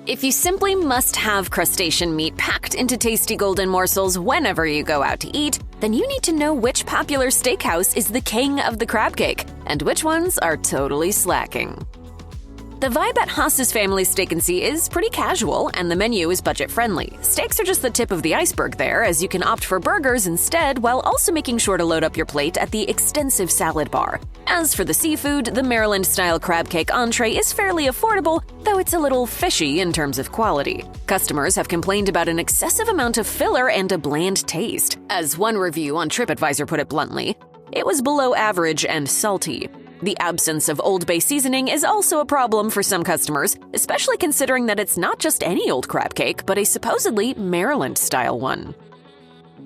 If you simply must have crustacean meat packed into tasty golden morsels whenever you go out to eat, then you need to know which popular steakhouse is the king of the crab cake and which ones are totally slacking. The vibe at Haas's Family Steak & Sea is pretty casual, and the menu is budget-friendly. Steaks are just the tip of the iceberg there, as you can opt for burgers instead, while also making sure to load up your plate at the extensive salad bar. As for the seafood, the Maryland-style crab cake entree is fairly affordable, though it's a little fishy in terms of quality. Customers have complained about an excessive amount of filler and a bland taste. As one review on TripAdvisor put it bluntly, it was below average and salty. The absence of Old Bay seasoning is also a problem for some customers, especially considering that it's not just any old crab cake, but a supposedly Maryland-style one.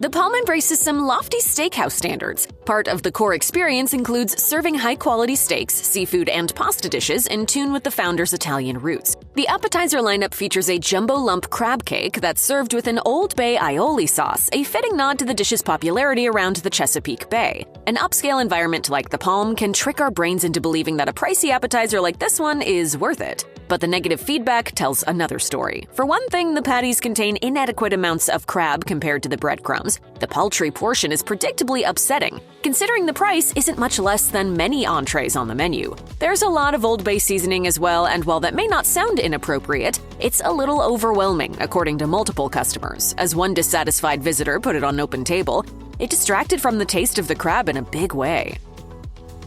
The Palm embraces some lofty steakhouse standards. Part of the core experience includes serving high-quality steaks, seafood, and pasta dishes in tune with the founder's Italian roots. The appetizer lineup features a jumbo lump crab cake that's served with an Old Bay aioli sauce, a fitting nod to the dish's popularity around the Chesapeake Bay. An upscale environment like the Palm can trick our brains into believing that a pricey appetizer like this one is worth it. But the negative feedback tells another story. For one thing, the patties contain inadequate amounts of crab compared to the breadcrumbs. The paltry portion is predictably upsetting, considering the price isn't much less than many entrees on the menu. There's a lot of Old Bay seasoning as well, and while that may not sound inappropriate, it's a little overwhelming, according to multiple customers. As one dissatisfied visitor put it on Open Table, it distracted from the taste of the crab in a big way.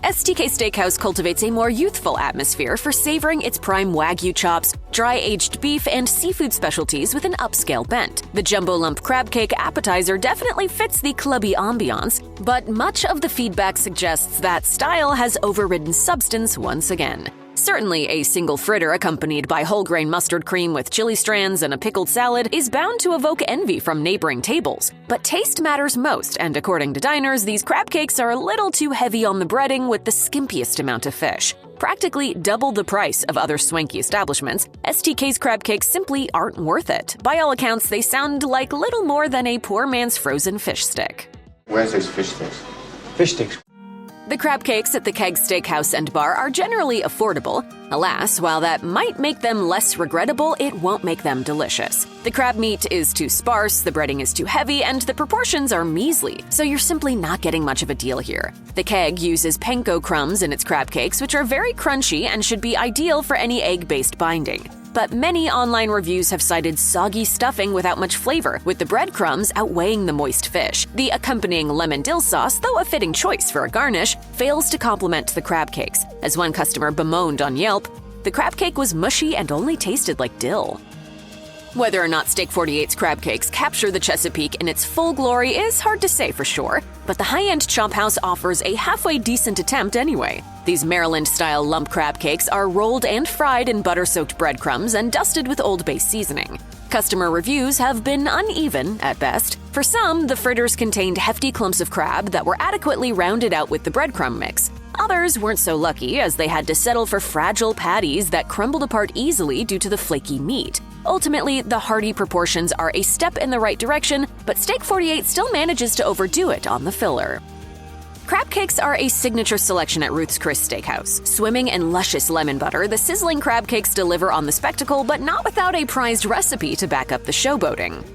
STK Steakhouse cultivates a more youthful atmosphere for savoring its prime Wagyu chops, dry-aged beef, and seafood specialties with an upscale bent. The jumbo lump crab cake appetizer definitely fits the clubby ambiance, but much of the feedback suggests that style has overridden substance once again. Certainly, a single fritter accompanied by whole grain mustard cream with chili strands and a pickled salad is bound to evoke envy from neighboring tables. But taste matters most, and according to diners, these crab cakes are a little too heavy on the breading with the skimpiest amount of fish. Practically double the price of other swanky establishments, STK's crab cakes simply aren't worth it. By all accounts, they sound like little more than a poor man's frozen fish stick. Where's those fish sticks? Fish sticks. The crab cakes at the Keg Steakhouse and Bar are generally affordable. Alas, while that might make them less regrettable, it won't make them delicious. The crab meat is too sparse, the breading is too heavy, and the proportions are measly, so you're simply not getting much of a deal here. The Keg uses panko crumbs in its crab cakes, which are very crunchy and should be ideal for any egg-based binding. But many online reviews have cited soggy stuffing without much flavor, with the breadcrumbs outweighing the moist fish. The accompanying lemon dill sauce, though a fitting choice for a garnish, fails to complement the crab cakes. As one customer bemoaned on Yelp, the crab cake was mushy and only tasted like dill. Whether or not Steak 48's crab cakes capture the Chesapeake in its full glory is hard to say for sure, but the high-end chop house offers a halfway decent attempt anyway. These Maryland-style lump crab cakes are rolled and fried in butter-soaked breadcrumbs and dusted with Old Bay seasoning. Customer reviews have been uneven at best. For some, the fritters contained hefty clumps of crab that were adequately rounded out with the breadcrumb mix. Others weren't so lucky, as they had to settle for fragile patties that crumbled apart easily due to the flaky meat. Ultimately, the hearty proportions are a step in the right direction, but Steak 48 still manages to overdo it on the filler. Crab cakes are a signature selection at Ruth's Chris Steakhouse. Swimming in luscious lemon butter, the sizzling crab cakes deliver on the spectacle, but not without a prized recipe to back up the showboating.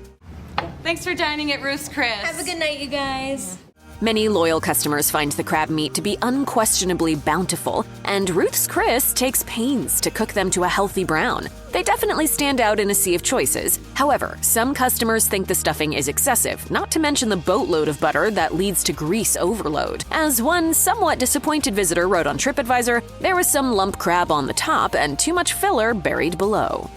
Thanks for dining at Ruth's Chris. Have a good night, you guys. Many loyal customers find the crab meat to be unquestionably bountiful, and Ruth's Chris takes pains to cook them to a healthy brown. They definitely stand out in a sea of choices. However, some customers think the stuffing is excessive, not to mention the boatload of butter that leads to grease overload. As one somewhat disappointed visitor wrote on TripAdvisor, there was some lump crab on the top and too much filler buried below.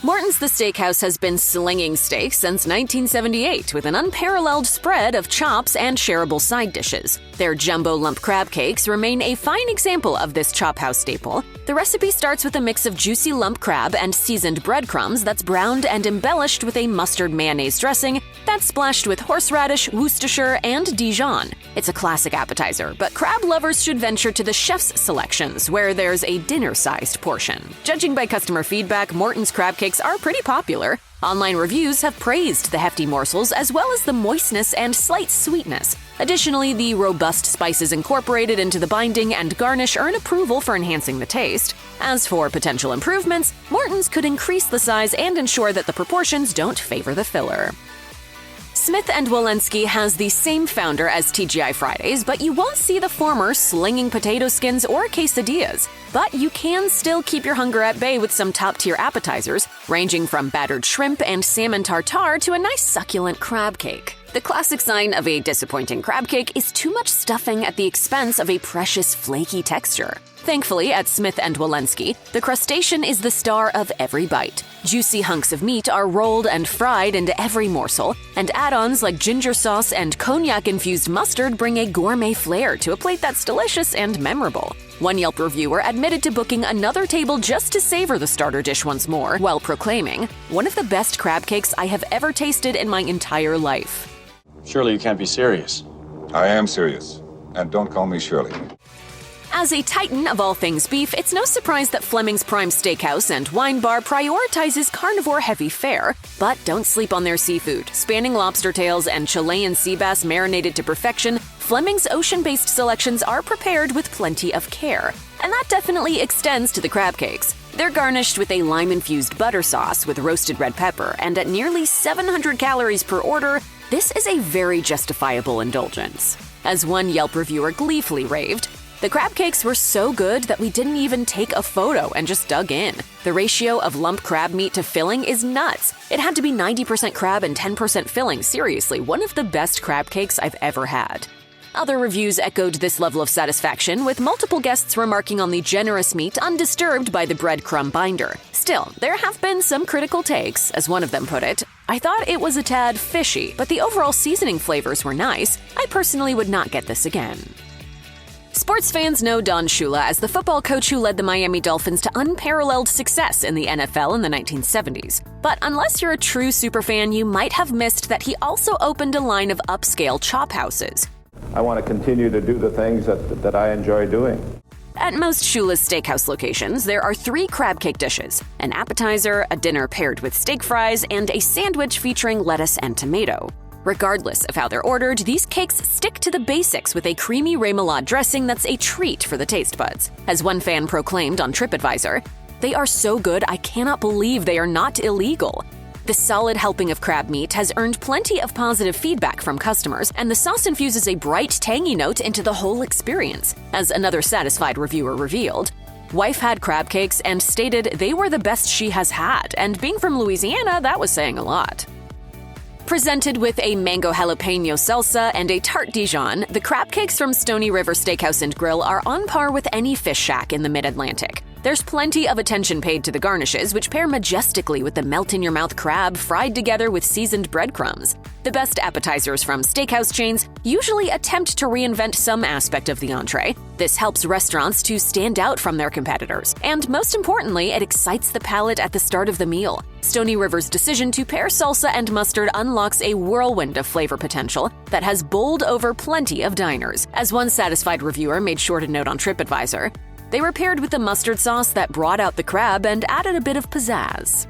Morton's The Steakhouse has been slinging steaks since 1978 with an unparalleled spread of chops and shareable side dishes. Their jumbo lump crab cakes remain a fine example of this chop house staple. The recipe starts with a mix of juicy lump crab and seasoned breadcrumbs that's browned and embellished with a mustard mayonnaise dressing that's splashed with horseradish, Worcestershire, and Dijon. It's a classic appetizer, but crab lovers should venture to the chef's selections, where there's a dinner-sized portion. Judging by customer feedback, Morton's crab cakes are pretty popular. Online reviews have praised the hefty morsels as well as the moistness and slight sweetness. Additionally, the robust spices incorporated into the binding and garnish earn approval for enhancing the taste. As for potential improvements, Morton's could increase the size and ensure that the proportions don't favor the filler. Smith & Wollensky has the same founder as TGI Fridays, but you won't see the former slinging potato skins or quesadillas. But you can still keep your hunger at bay with some top-tier appetizers, ranging from battered shrimp and salmon tartare to a nice succulent crab cake. The classic sign of a disappointing crab cake is too much stuffing at the expense of a precious flaky texture. Thankfully, at Smith & Wollensky, the crustacean is the star of every bite. Juicy hunks of meat are rolled and fried into every morsel, and add-ons like ginger sauce and cognac-infused mustard bring a gourmet flair to a plate that's delicious and memorable. One Yelp reviewer admitted to booking another table just to savor the starter dish once more, while proclaiming, "One of the best crab cakes I have ever tasted in my entire life." Surely you can't be serious. I am serious. And don't call me Shirley. As a titan of all things beef, it's no surprise that Fleming's Prime Steakhouse and Wine Bar prioritizes carnivore-heavy fare. But don't sleep on their seafood. Spanning lobster tails and Chilean sea bass marinated to perfection, Fleming's ocean-based selections are prepared with plenty of care. And that definitely extends to the crab cakes. They're garnished with a lime-infused butter sauce with roasted red pepper, and at nearly 700 calories per order, this is a very justifiable indulgence. As one Yelp reviewer gleefully raved, "The crab cakes were so good that we didn't even take a photo and just dug in. The ratio of lump crab meat to filling is nuts. It had to be 90% crab and 10% filling. Seriously, one of the best crab cakes I've ever had." Other reviews echoed this level of satisfaction, with multiple guests remarking on the generous meat undisturbed by the breadcrumb binder. Still, there have been some critical takes. As one of them put it, "I thought it was a tad fishy, but the overall seasoning flavors were nice. I personally would not get this again." Sports fans know Don Shula as the football coach who led the Miami Dolphins to unparalleled success in the NFL in the 1970s. But unless you're a true superfan, you might have missed that he also opened a line of upscale chop houses. I want to continue to do the things that I enjoy doing. At most Shula's Steakhouse locations, there are 3 crab cake dishes: an appetizer, a dinner paired with steak fries, and a sandwich featuring lettuce and tomato. Regardless of how they're ordered, these cakes stick to the basics with a creamy remoulade dressing that's a treat for the taste buds. As one fan proclaimed on TripAdvisor, "They are so good I cannot believe they are not illegal." The solid helping of crab meat has earned plenty of positive feedback from customers, and the sauce infuses a bright, tangy note into the whole experience, as another satisfied reviewer revealed. Wife had crab cakes and stated they were the best she has had, and being from Louisiana, that was saying a lot. Presented with a mango jalapeno salsa and a tarte Dijon, the crab cakes from Stoney River Steakhouse and Grill are on par with any fish shack in the Mid-Atlantic. There's plenty of attention paid to the garnishes, which pair majestically with the melt-in-your-mouth crab fried together with seasoned breadcrumbs. The best appetizers from steakhouse chains usually attempt to reinvent some aspect of the entree. This helps restaurants to stand out from their competitors. And most importantly, it excites the palate at the start of the meal. Stoney River's decision to pair salsa and mustard unlocks a whirlwind of flavor potential that has bowled over plenty of diners. As one satisfied reviewer made sure to note on TripAdvisor, they were paired with the mustard sauce that brought out the crab and added a bit of pizzazz.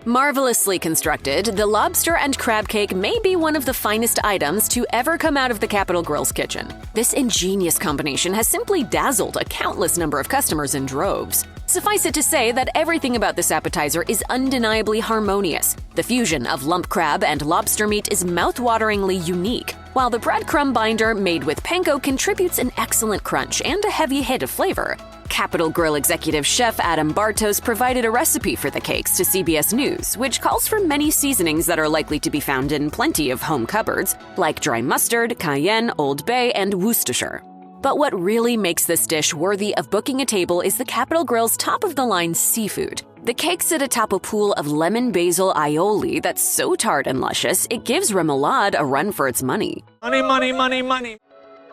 Marvelously constructed, the lobster and crab cake may be one of the finest items to ever come out of the Capital Grille's kitchen. This ingenious combination has simply dazzled a countless number of customers in droves. Suffice it to say that everything about this appetizer is undeniably harmonious. The fusion of lump crab and lobster meat is mouth-wateringly unique, while the breadcrumb binder made with panko contributes an excellent crunch and a heavy hit of flavor. Capital Grille executive chef Adam Bartos provided a recipe for the cakes to CBS News, which calls for many seasonings that are likely to be found in plenty of home cupboards, like dry mustard, cayenne, Old Bay, and Worcestershire. But what really makes this dish worthy of booking a table is the Capital Grille's top-of-the-line seafood. The cakes sit atop a pool of lemon basil aioli that's so tart and luscious, it gives remoulade a run for its money. Money, money, money, money.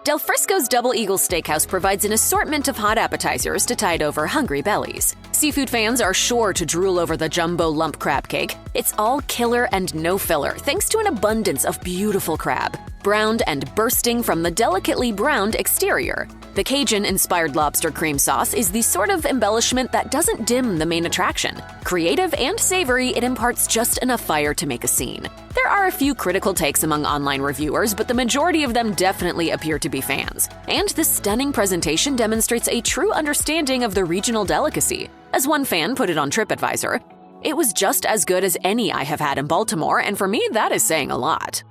Del Frisco's Double Eagle Steakhouse provides an assortment of hot appetizers to tide over hungry bellies. Seafood fans are sure to drool over the jumbo lump crab cake. It's all killer and no filler, thanks to an abundance of beautiful crab, browned and bursting from the delicately browned exterior. The Cajun-inspired lobster cream sauce is the sort of embellishment that doesn't dim the main attraction. Creative and savory, it imparts just enough fire to make a scene. There are a few critical takes among online reviewers, but the majority of them definitely appear to be fans. And this stunning presentation demonstrates a true understanding of the regional delicacy. As one fan put it on TripAdvisor, "It was just as good as any I have had in Baltimore, and for me, that is saying a lot."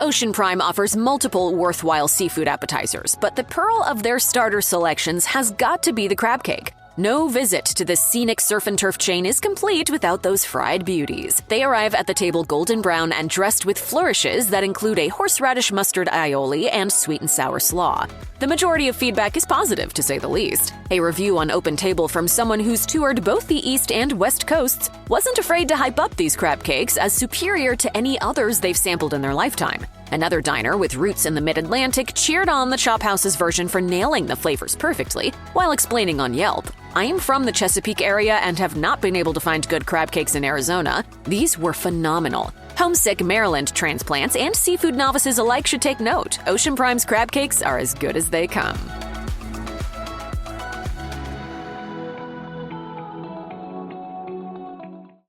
Ocean Prime offers multiple worthwhile seafood appetizers, but the pearl of their starter selections has got to be the crab cake. No visit to the scenic surf and turf chain is complete without those fried beauties. They arrive at the table golden brown and dressed with flourishes that include a horseradish mustard aioli and sweet and sour slaw. The majority of feedback is positive, to say the least. A review on Open Table from someone who's toured both the East and West Coasts wasn't afraid to hype up these crab cakes as superior to any others they've sampled in their lifetime. Another diner with roots in the Mid-Atlantic cheered on the Chop House's version for nailing the flavors perfectly, while explaining on Yelp, "I am from the Chesapeake area and have not been able to find good crab cakes in Arizona. These were phenomenal. Homesick Maryland transplants and seafood novices alike should take note. Ocean Prime's crab cakes are as good as they come."